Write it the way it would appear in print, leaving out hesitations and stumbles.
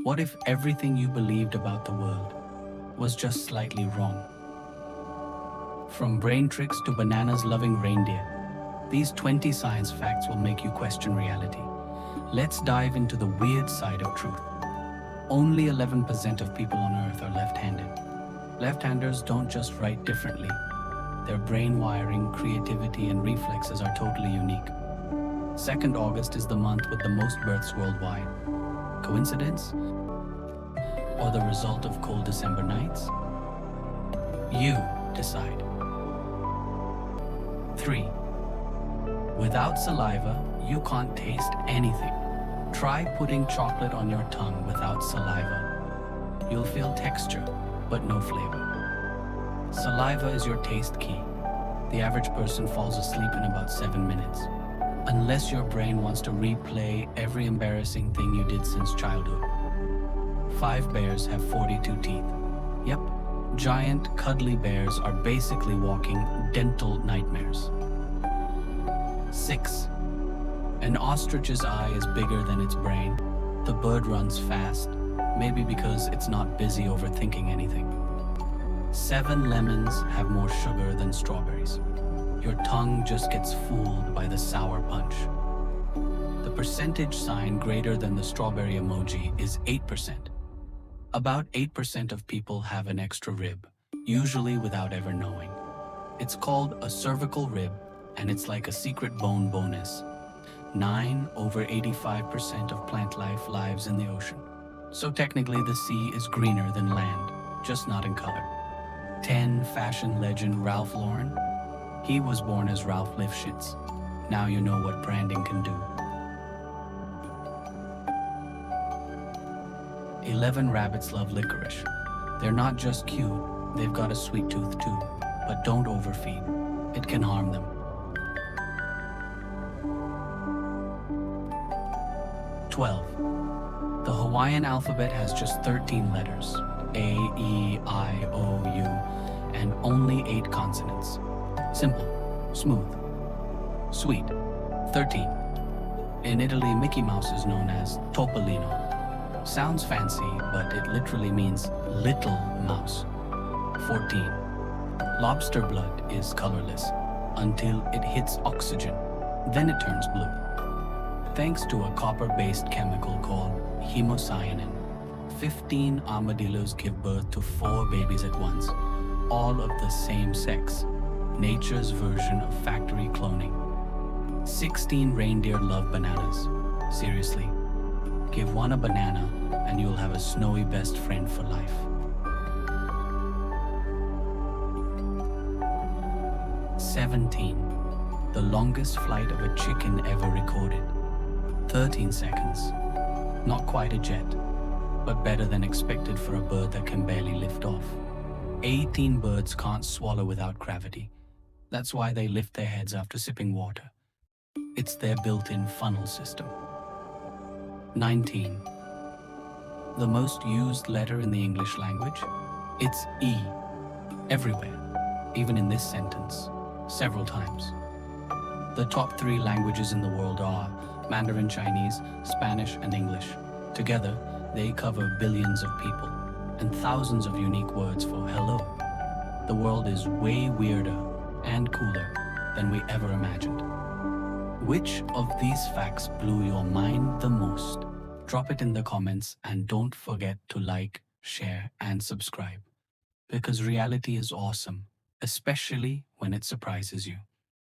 What if everything you believed about the world was just slightly wrong? From brain tricks to bananas-loving reindeer, these 20 science facts will make you question reality. Let's dive into the weird side of truth. Only 11% of people on Earth are left-handed. Left-handers don't just write differently. Their brain wiring, creativity, and reflexes are totally unique. 2nd August is the month with the most births worldwide. Coincidence? Or the result of cold December nights? You decide. 3. Without saliva, you can't taste anything. Try putting chocolate on your tongue without saliva. You'll feel texture, but no flavor. Saliva is your taste key. The average person falls asleep in about 7 minutes. Unless your brain wants to replay every embarrassing thing you did since childhood. 5 bears have 42 teeth. Yep, giant cuddly bears are basically walking dental nightmares. 6. An ostrich's eye is bigger than its brain. The bird runs fast, maybe because it's not busy overthinking anything. 7 lemons have more sugar than strawberries. Your tongue just gets fooled by the sour punch. The percentage sign greater than the strawberry emoji is 8%. About 8% of people have an extra rib, usually without ever knowing. It's called a cervical rib, and it's like a secret bone bonus. 9 over 85% of plant life lives in the ocean. So technically the sea is greener than land, just not in color. 10 fashion legend Ralph Lauren. He was born as Ralph Lifshitz. Now you know what branding can do. 11 rabbits love licorice. They're not just cute, they've got a sweet tooth too. But don't overfeed. It can harm them. 12. The Hawaiian alphabet has just 13 letters. A, E, I, O, U, and only 8 consonants. Simple, smooth, sweet. 13. In Italy, Mickey Mouse is known as Topolino. Sounds fancy, but it literally means little mouse. 14. Lobster blood is colorless until it hits oxygen. Then it turns blue. Thanks to a copper-based chemical called hemocyanin, 15 armadillos give birth to 4 babies at once, all of the same sex. Nature's version of factory cloning. 16 reindeer love bananas. Seriously, give one a banana and you'll have a snowy best friend for life. 17. The longest flight of a chicken ever recorded. 13 seconds. Not quite a jet, but better than expected for a bird that can barely lift off. 18 birds can't swallow without gravity. That's why they lift their heads after sipping water. It's their built-in funnel system. 19. The most used letter in the English language? It's E. Everywhere, even in this sentence, several times. The top 3 languages in the world are Mandarin Chinese, Spanish, and English. Together, they cover billions of people and thousands of unique words for hello. The world is way weirder and cooler than we ever imagined. Which of these facts blew your mind the most? Drop it in the comments and don't forget to like, share, and subscribe. Because reality is awesome, especially when it surprises you.